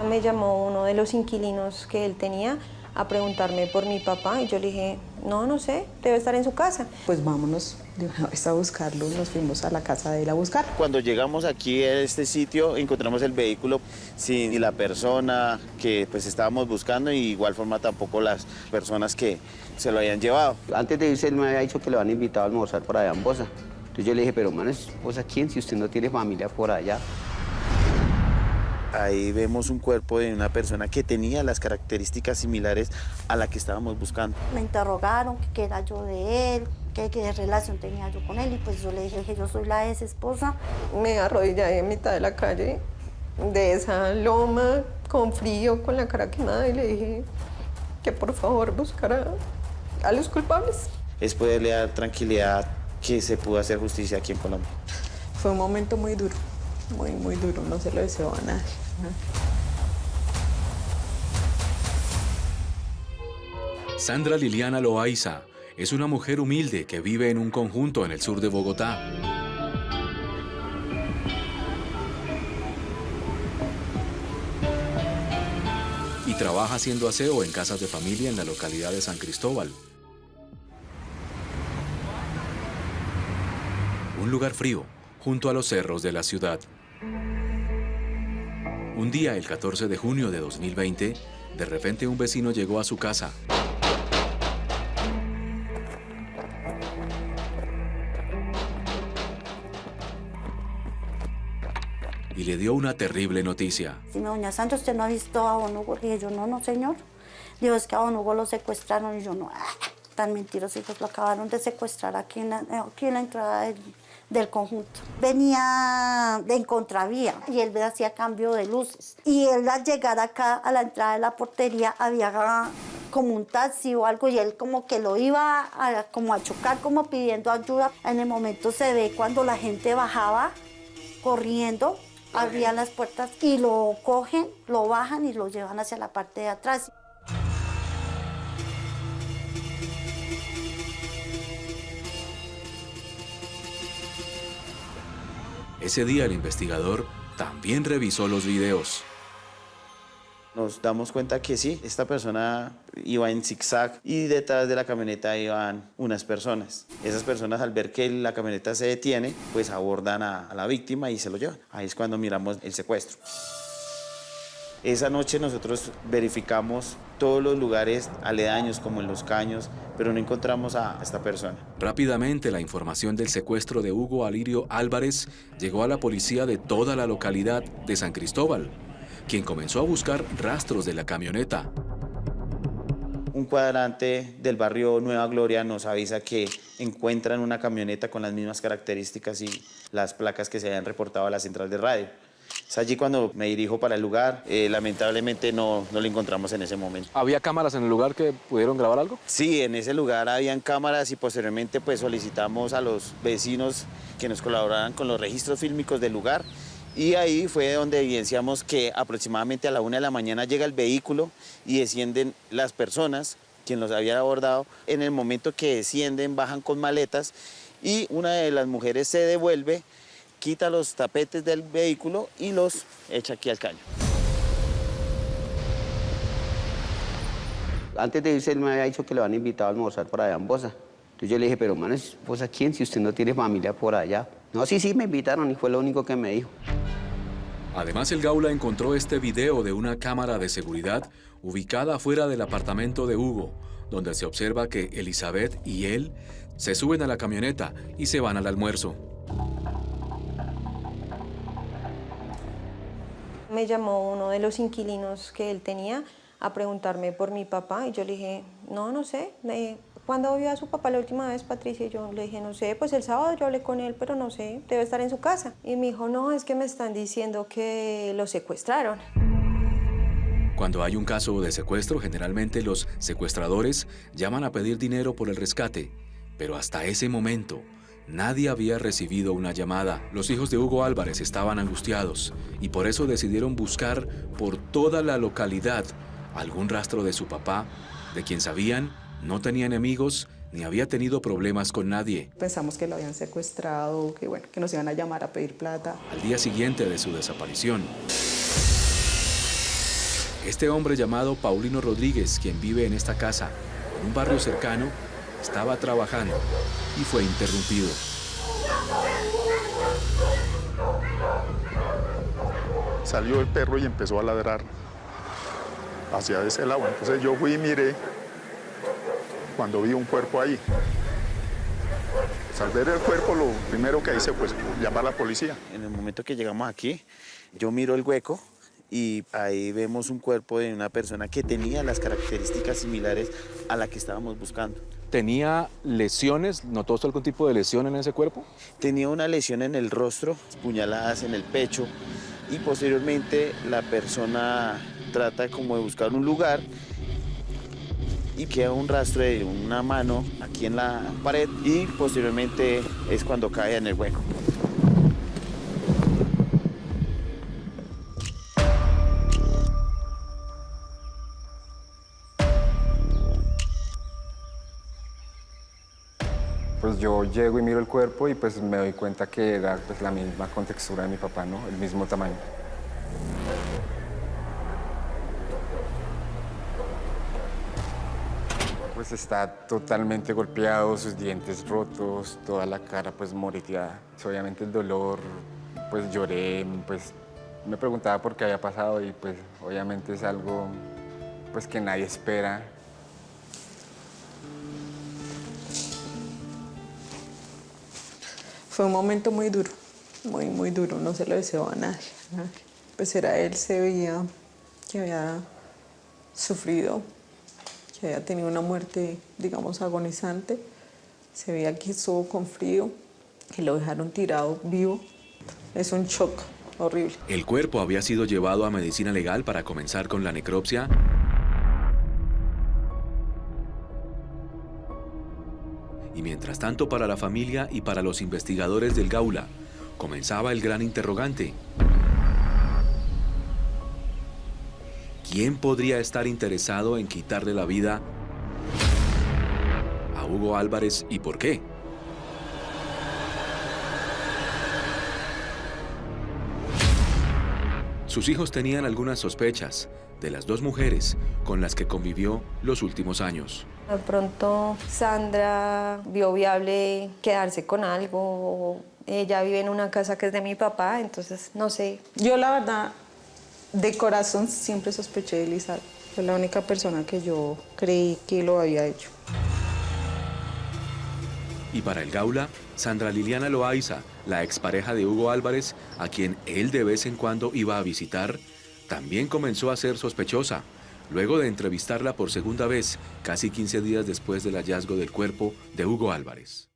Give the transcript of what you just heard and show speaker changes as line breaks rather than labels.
Me llamó uno de los inquilinos que él tenía a preguntarme por mi papá y yo le dije, no sé, debe estar en su casa.
Pues vámonos de una vez a buscarlo, nos fuimos a la casa de él a buscar.
Cuando llegamos aquí a este sitio encontramos el vehículo sin ni la persona que pues estábamos buscando y igual forma tampoco las personas que se lo habían llevado.
Antes de irse él me había dicho que lo habían invitado a almorzar por allá en Bosa. Entonces yo le dije, pero mano, ¿Bosa quién si usted no tiene familia por allá?
Ahí vemos un cuerpo de una persona que tenía las características similares a la que estábamos buscando.
Me interrogaron qué era yo de él, qué relación tenía yo con él, y pues yo le dije que yo soy la ex esposa.
Me arrodillé en mitad de la calle, de esa loma, con frío, con la cara quemada, y le dije que por favor buscara a los culpables.
Es poderle dar tranquilidad que se pudo hacer justicia aquí en Colombia.
Fue un momento muy duro, muy duro, no se lo deseo a nadie.
Sandra Liliana Loaiza es una mujer humilde que vive en un conjunto en el sur de Bogotá. Y trabaja haciendo aseo en casas de familia en la localidad de San Cristóbal. Un lugar frío, junto a los cerros de la ciudad. Un día, el 14 de junio de 2020, de repente un vecino llegó a su casa. Y le dio una terrible noticia.
Dime, doña Sandra, ¿usted no ha visto a don Hugo? Y yo, no, señor. Dijo, es que a don Hugo lo secuestraron. Y yo, no, tan mentirosos, hijos, lo acabaron de secuestrar aquí en la entrada del conjunto. Venía en contravía y él hacía cambio de luces. Y él al llegar acá a la entrada de la portería había como un taxi o algo y él como que lo iba como a chocar, como pidiendo ayuda. En el momento se ve cuando la gente bajaba corriendo, abrían las puertas y lo cogen, lo bajan y lo llevan hacia la parte de atrás.
Ese día el investigador también revisó los videos.
Nos damos cuenta que sí, esta persona iba en zigzag y detrás de la camioneta iban unas personas. Esas personas, al ver que la camioneta se detiene, pues abordan a la víctima y se lo llevan. Ahí es cuando miramos el secuestro. Esa noche nosotros verificamos todos los lugares aledaños, como en Los Caños, pero no encontramos a esta persona.
Rápidamente, la información del secuestro de Hugo Alirio Álvarez llegó a la policía de toda la localidad de San Cristóbal, quien comenzó a buscar rastros de la camioneta.
Un cuadrante del barrio Nueva Gloria nos avisa que encuentran una camioneta con las mismas características y las placas que se habían reportado a la central de radio. Es allí cuando me dirijo para el lugar. Lamentablemente no lo encontramos en ese momento.
¿Había cámaras en el lugar que pudieron grabar algo?
Sí, en ese lugar habían cámaras y posteriormente pues solicitamos a los vecinos que nos colaboraran con los registros fílmicos del lugar. Y ahí fue donde evidenciamos que aproximadamente a la 1 de la mañana llega el vehículo y descienden las personas, quien los había abordado. En el momento que descienden, bajan con maletas y una de las mujeres se devuelve, quita los tapetes del vehículo y los echa aquí al caño.
Antes de irse él me había dicho que lo habían invitado a almorzar por allá en Bosa. Entonces yo le dije, pero mano, ¿Bosa quién si usted no tiene familia por allá? No, sí, me invitaron y fue lo único que me dijo.
Además, el Gaula encontró este video de una cámara de seguridad ubicada afuera del apartamento de Hugo, donde se observa que Elizabeth y él se suben a la camioneta y se van al almuerzo.
Me llamó uno de los inquilinos que él tenía a preguntarme por mi papá y yo le dije, no sé, ¿cuándo vio a su papá la última vez, Patricia? Y yo le dije, no sé, pues el sábado yo hablé con él, pero no sé, debe estar en su casa. Y me dijo, no, es que me están diciendo que lo secuestraron.
Cuando hay un caso de secuestro, generalmente los secuestradores llaman a pedir dinero por el rescate, pero hasta ese momento nadie había recibido una llamada. Los hijos de Hugo Álvarez estaban angustiados y por eso decidieron buscar por toda la localidad algún rastro de su papá, de quien sabían no tenía enemigos ni había tenido problemas con nadie.
Pensamos que lo habían secuestrado, que nos iban a llamar a pedir plata.
Al día siguiente de su desaparición, Este hombre llamado Paulino Rodríguez, quien vive en esta casa, en un barrio cercano, estaba trabajando y fue interrumpido.
Salió el perro y empezó a ladrar hacia ese lado. Entonces yo fui y miré cuando vi un cuerpo ahí. Al ver el cuerpo, lo primero que hice fue llamar a la policía.
En el momento que llegamos aquí, yo miro el hueco y ahí vemos un cuerpo de una persona que tenía las características similares a la que estábamos buscando.
¿Tenía lesiones? ¿Notó usted algún tipo de lesión en ese cuerpo?
Tenía una lesión en el rostro, puñaladas en el pecho y posteriormente la persona trata como de buscar un lugar y queda un rastro de una mano aquí en la pared y posteriormente es cuando cae en el hueco.
Pues yo llego y miro el cuerpo y pues me doy cuenta que era pues la misma contextura de mi papá, ¿no? El mismo tamaño. Pues está totalmente golpeado, sus dientes rotos, toda la cara pues moreteada. Obviamente el dolor, pues lloré, pues me preguntaba por qué había pasado y pues obviamente es algo pues que nadie espera.
Fue un momento muy duro, muy duro, no se lo deseo a nadie. Pues era él, se veía que había sufrido, que había tenido una muerte, digamos, agonizante. Se veía que estuvo con frío, que lo dejaron tirado vivo. Es un shock horrible.
El cuerpo había sido llevado a medicina legal para comenzar con la necropsia. Y mientras tanto, para la familia y para los investigadores del Gaula, comenzaba el gran interrogante. ¿Quién podría estar interesado en quitarle la vida a Hugo Álvarez y por qué? Sus hijos tenían algunas sospechas de las dos mujeres con las que convivió los últimos años.
De pronto Sandra vio viable quedarse con algo. Ella vive en una casa que es de mi papá, entonces no sé.
Yo la verdad, de corazón siempre sospeché de Elizabeth. Fue la única persona que yo creí que lo había hecho.
Y para el Gaula, Sandra Liliana Loaiza, la expareja de Hugo Álvarez, a quien él de vez en cuando iba a visitar, también comenzó a ser sospechosa, luego de entrevistarla por segunda vez, casi 15 días después del hallazgo del cuerpo de Hugo Álvarez.